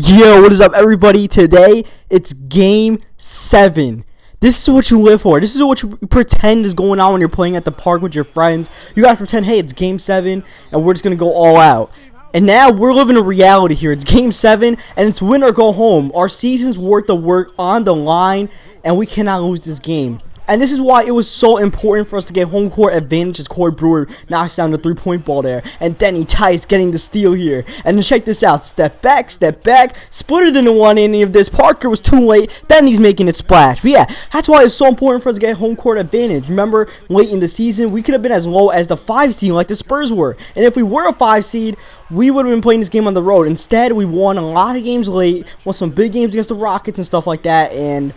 Yo, what is up, everybody? Today, it's Game 7. This is what you live for. This is what you pretend is going on when you're playing at the park with your friends. You guys pretend, hey, it's Game 7, and we're just going to go all out. And now, we're living a reality here. It's Game 7, and it's win or go home. Our season's worth of work on the line, and we cannot lose this game. And this is why it was so important for us to get home court advantage as Corey Brewer knocks down the three-point ball there. And Denny Tice getting the steal here. And then check this out. Step back, splitter didn't want any of this. Parker was too late. Then he's making it splash. But yeah, that's why it's so important for us to get home court advantage. Remember, late in the season, we could have been as low as the 5 seed like the Spurs were. And if we were a 5 seed, we would have been playing this game on the road. Instead, we won a lot of games late. Won some big games against the Rockets and stuff like that. And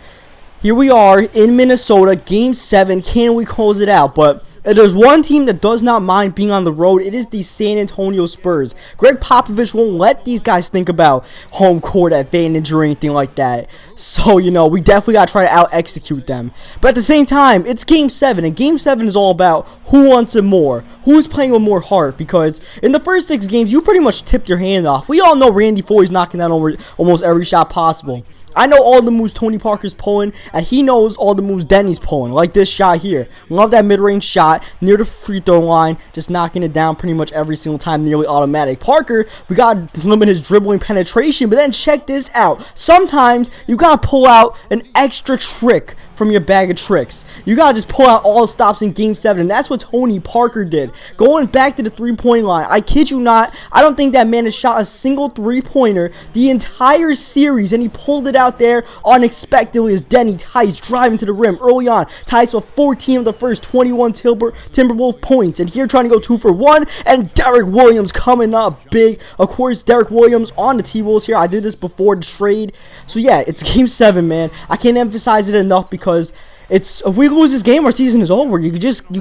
here we are in Minnesota, Game 7. Can we close it out? But if there's one team that does not mind being on the road, it is the San Antonio Spurs. Greg Popovich won't let these guys think about home court advantage or anything like that. So, we definitely got to try to out-execute them. But at the same time, it's Game 7, and Game 7 is all about who wants it more, who's playing with more heart, because in the first 6 games, you pretty much tipped your hand off. We all know Randy Foye's knocking down almost every shot possible. I know all the moves Tony Parker's pulling, and he knows all the moves Denny's pulling, like this shot here. Love that mid-range shot near the free throw line, just knocking it down pretty much every single time, nearly automatic. Parker, we got to limit his dribbling penetration, but then check this out. Sometimes you got to pull out an extra trick from your bag of tricks. You got to just pull out all the stops in Game 7, and that's what Tony Parker did. Going back to the three-point line, I kid you not, I don't think that man has shot a single three-pointer the entire series, and he pulled it out there unexpectedly as Denny Tice driving to the rim early on. Tice with 14 of the first 21 Timberwolves points, and here trying to go 2 for 1, and Derek Williams coming up big. Of course, Derek Williams on the T-Wolves here. I did this before the trade. So yeah, it's Game 7, man. I can't emphasize it enough because if we lose this game, our season is over. You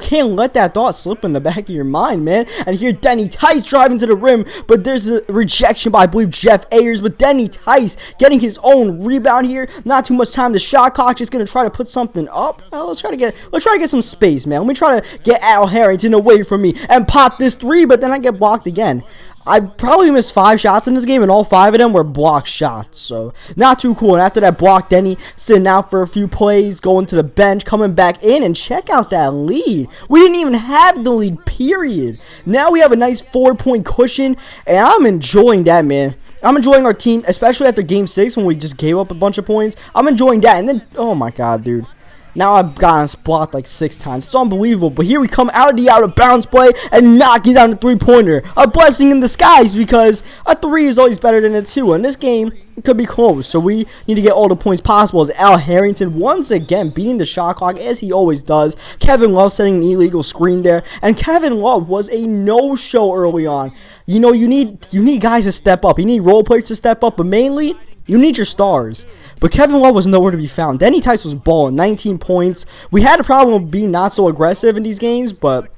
can't let that thought slip in the back of your mind, man. And here, Denny Tice driving to the rim, but there's a rejection by, I believe, Jeff Ayers. But Denny Tice getting his own rebound here. Not too much time. The shot clock just gonna try to put something up. Let's try to get some space, man. Let me try to get Al Harrington away from me and pop this 3, but then I get blocked again. I probably missed 5 shots in this game, and all 5 of them were blocked shots, so not too cool. And after that block, Denny sitting out for a few plays, going to the bench, coming back in, and check out that lead. We didn't even have the lead, period. Now we have a nice 4-point cushion, and I'm enjoying that, man. I'm enjoying our team, especially after Game 6 when we just gave up a bunch of points. I'm enjoying that, and then, oh my god, dude. Now I've gotten blocked like 6 times. It's unbelievable. But here we come out of the out-of-bounds play and knocking down the three-pointer. A blessing in disguise because a 3 is always better than a 2. And this game, it could be close. So we need to get all the points possible as Al Harrington once again beating the shot clock as he always does. Kevin Love setting an illegal screen there. And Kevin Love was a no-show early on. You need guys to step up. You need role players to step up. But mainly, you need your stars. But Kevin Love was nowhere to be found. Denny Tice was balling, 19 points. We had a problem with being not so aggressive in these games, but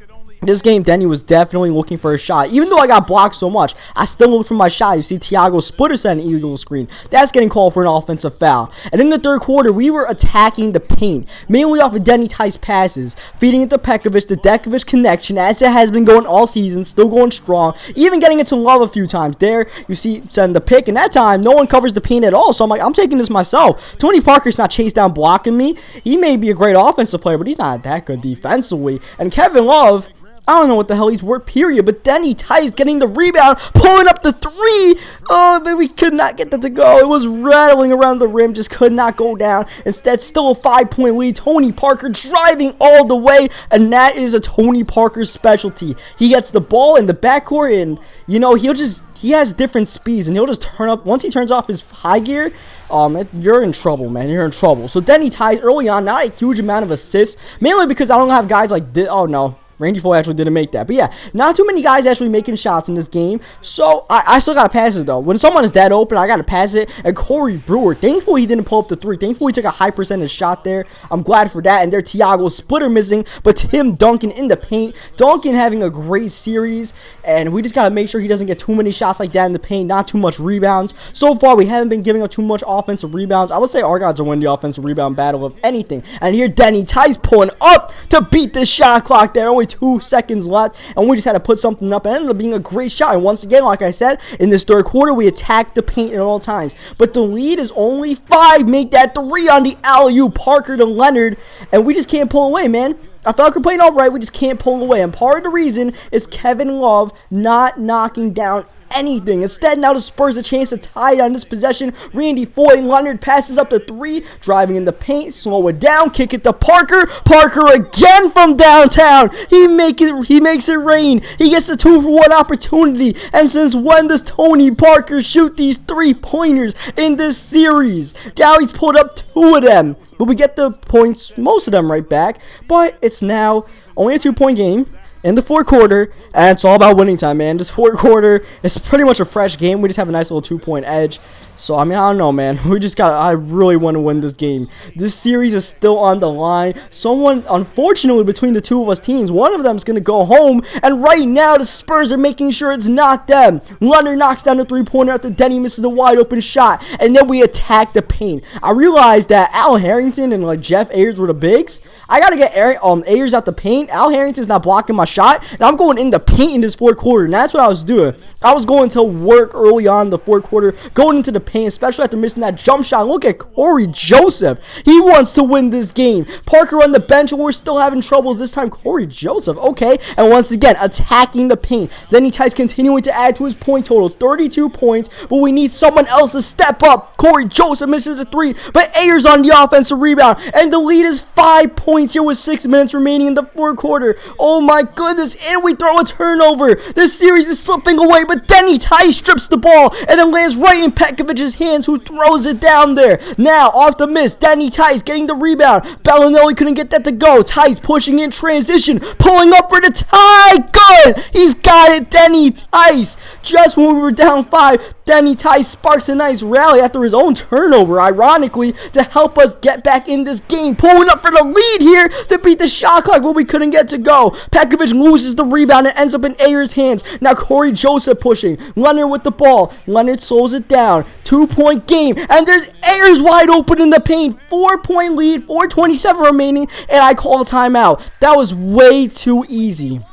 this game, Denny was definitely looking for a shot. Even though I got blocked so much, I still looked for my shot. You see Thiago splitter set an illegal screen. That's getting called for an offensive foul. And in the third quarter, we were attacking the paint, mainly off of Denny Tice passes, feeding it to Pekovic, the Dekovic connection, as it has been going all season, still going strong, even getting it to Love a few times. There, you see, send the pick, and that time, no one covers the paint at all, so I'm like, I'm taking this myself. Tony Parker's not chased down blocking me. He may be a great offensive player, but he's not that good defensively. And Kevin Love, I don't know what the hell he's worth, period. But Denny Tice getting the rebound, pulling up the 3. Oh, man, we could not get that to go. It was rattling around the rim, just could not go down. Instead, still a 5-point lead. Tony Parker driving all the way, and that is a Tony Parker specialty. He gets the ball in the backcourt, and, he has different speeds, and he'll just turn up. Once he turns off his high gear, you're in trouble, man. You're in trouble. So Denny Tice early on, not a huge amount of assists, mainly because I don't have guys like this. Oh, no. Randy Foye actually didn't make that. But yeah, not too many guys actually making shots in this game. So I still got to pass it, though. When someone is that open, I got to pass it. And Corey Brewer, thankfully he didn't pull up the 3. Thankfully he took a high percentage shot there. I'm glad for that. And there Thiago splitter missing. But Tim Duncan in the paint. Duncan having a great series. And we just got to make sure he doesn't get too many shots like that in the paint. Not too much rebounds. So far, we haven't been giving up too much offensive rebounds. I would say our guys are winning the offensive rebound battle of anything. And here Denny Tice pulling up to beat this shot clock there. Only 2.2 seconds left, and we just had to put something up. It ended up being a great shot. And once again, like I said, in this third quarter, we attacked the paint at all times. But the lead is only 5. Make that 3 on the alley-oop, Parker to Leonard, and we just can't pull away, man. I felt like we're playing all right. We just can't pull away. And part of the reason is Kevin Love not knocking down anything. Instead, now the Spurs a chance to tie it on this possession. Randy Foy, Leonard passes up the 3, driving in the paint, slow it down, kick it to Parker. Parker again from downtown. He makes it rain. He gets the 2-for-1 opportunity. And since when does Tony Parker shoot these 3-pointers in this series? Now he's pulled up 2 of them. But we get the points, most of them right back. But it's now only a 2-point game in the fourth quarter, and it's all about winning time, man. This fourth quarter is pretty much a fresh game. We just have a nice little 2-point edge. So, I mean, I don't know, man. I really want to win this game. This series is still on the line. Unfortunately, between the two of us teams, one of them is going to go home, and right now, the Spurs are making sure it's not them. Leonard knocks down the 3-pointer after Denny misses a wide-open shot, and then we attack the paint. I realized that Al Harrington and, Jeff Ayers were the bigs. I got to get Ayers out the paint. Al Harrington's not blocking my shot, and I'm going in the paint in this fourth quarter, and that's what I was doing. I was going to work early on in the fourth quarter, going into the paint, especially after missing that jump shot. Look at Corey Joseph. He wants to win this game. Parker on the bench, and we're still having troubles this time. Corey Joseph, okay. And once again, attacking the paint. Then Tice continuing to add to his point total, 32 points, but we need someone else to step up. Corey Joseph misses the 3, but Ayers on the offensive rebound, and the lead is 5 points here with 6 minutes remaining in the fourth quarter. Oh my goodness, and we throw a turnover. This series is slipping away, but Denny Tice strips the ball, and it lands right in Pekovic's hands, who throws it down there. Now, off the miss, Denny Tice getting the rebound. Bellinelli couldn't get that to go. Tice pushing in transition, pulling up for the tie. Good! He's got it, Denny Tice. Just when we were down 5, Denny Tice sparks a nice rally after his own turnover, ironically, to help us get back in this game. Pulling up for the lead here to beat the shot clock, but we couldn't get to go. Pekovic loses the rebound and ends up in Ayers' hands. Now Corey Joseph pushing. Leonard with the ball. Leonard slows it down. 2-point game, and there's Ayers wide open in the paint. 4-point lead, 4:27 remaining, and I call a timeout. That was way too easy.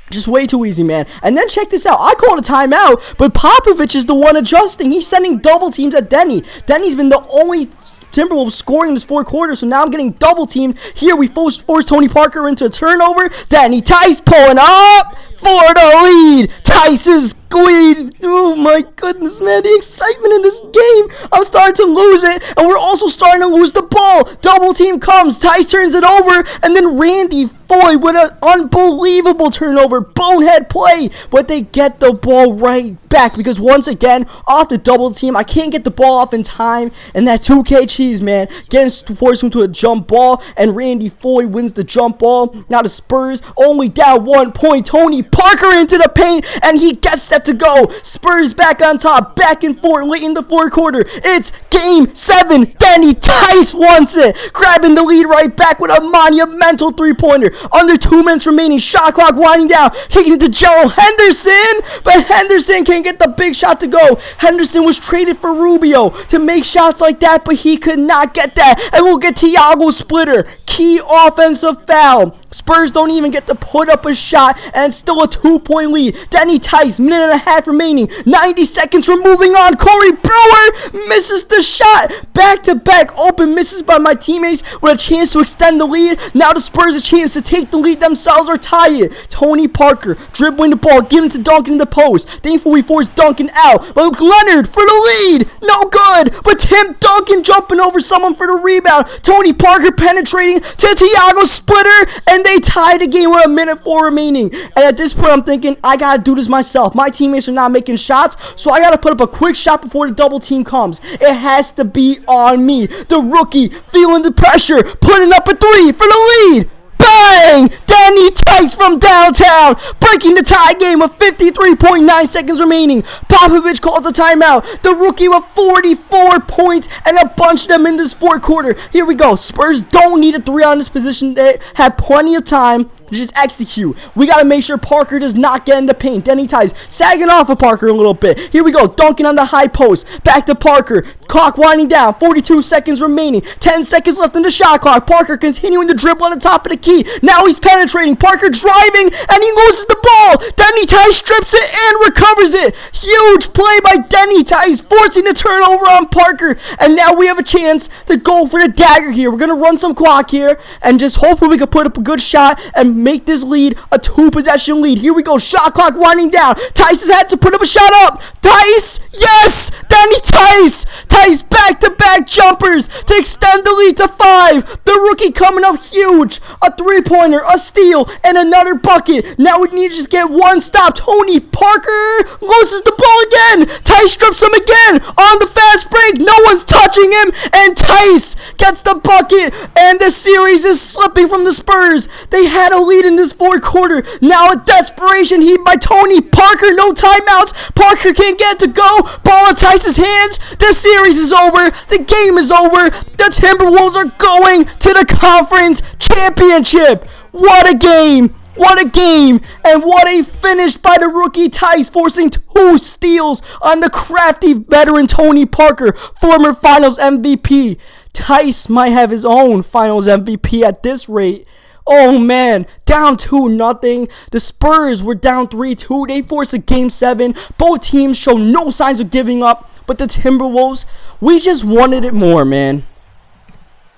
Just way too easy, man. And then check this out. I called a timeout, but Popovich is the one adjusting. He's sending double teams at Denny. Denny's been the only Timberwolves scoring in this fourth quarter, so now I'm getting double teamed. Here we force Tony Parker into a turnover. Denny Tice pulling up for the lead. Tice is squeed. Oh my goodness, man. The excitement in this game. I'm starting to lose it, and we're also starting to lose the ball. Double team comes. Tice turns it over, and then Randy Foy with an unbelievable turnover. Bonehead play, but they get the ball right back because once again, off the double team, I can't get the ball off in time, and that 2K cheese, man, forcing him to a jump ball, and Randy Foy wins the jump ball. Now the Spurs only down 1 point. Tony Parker into the paint, and he gets that to go. Spurs back on top, back and forth late in the fourth quarter. It's game 7. Denny Tice wants it, grabbing the lead right back with a monumental 3-pointer. Under 2 minutes remaining, shot clock winding down, kicking it to Gerald Henderson, but Henderson can't get the big shot to go. Henderson was traded for Rubio to make shots like that, but he could not get that, and we'll get Thiago Splitter. Key offensive foul. Spurs don't even get to put up a shot, and it's still a 2-point lead. Denny Tice, minute and a half remaining, 90 seconds from moving on. Corey Brewer misses the shot. Back-to-back open misses by my teammates with a chance to extend the lead. Now the Spurs a chance to take the lead themselves or tie it. Tony Parker dribbling the ball, giving it to Duncan in the post. Thankfully, we force Duncan out, but Leonard for the lead. No good, but Tim Duncan jumping over someone for the rebound. Tony Parker penetrating to Thiago Splitter, and they tie the game with a minute 4 remaining. And at this point, I'm thinking, I gotta do this myself. My teammates are not making shots, so I gotta put up a quick shot before the double team comes. It has to be on me. The rookie feeling the pressure, putting up a 3 for the lead. Bang! Denny Tice from downtown, breaking the tie game with 53.9 seconds remaining. Popovich calls a timeout. The rookie with 44 points and a bunch of them in this fourth quarter. Here we go. Spurs don't need a 3 on this position. They have plenty of time. to just execute. We got to make sure Parker does not get in the paint. Denny Tice sagging off of Parker a little bit. Here we go. Dunking on the high post. Back to Parker. Clock winding down. 42 seconds remaining. 10 seconds left in the shot clock. Parker continuing to dribble on the top of the key. Now he's penetrating. Parker driving, and he loses the ball. Denny Tice strips it and recovers it. Huge play by Denny Tice, forcing the turnover on Parker. And now we have a chance to go for the dagger here. We're going to run some clock here and just hopefully we can put up a good shot and make this lead a 2-possession lead. Here we go. Shot clock winding down. Tice has had to put up a shot up. Tice, yes! Denny Tice! Tice back-to-back jumpers to extend the lead to 5. The rookie coming up huge. A 3-pointer, a steal, and another bucket. Now we need to just get one stop. Tony Parker loses the ball again. Tice strips him again on the fast break. No one's touching him, and Tice gets the bucket, and the series is slipping from the Spurs. They had a lead in this fourth quarter. Now a desperation heat by Tony Parker. No timeouts. Parker can't get it to go. Ball in Tice's hands. The series is over. The game is over. The Timberwolves are going to the conference championship. What a game. What a game, and what a finish by the rookie Tice, forcing 2 steals on the crafty veteran Tony Parker, former Finals MVP. Tice might have his own Finals MVP at this rate. Oh man, down 2-0. The Spurs were down 3-2. They forced a game 7. Both teams show no signs of giving up, but the Timberwolves, we just wanted it more, man.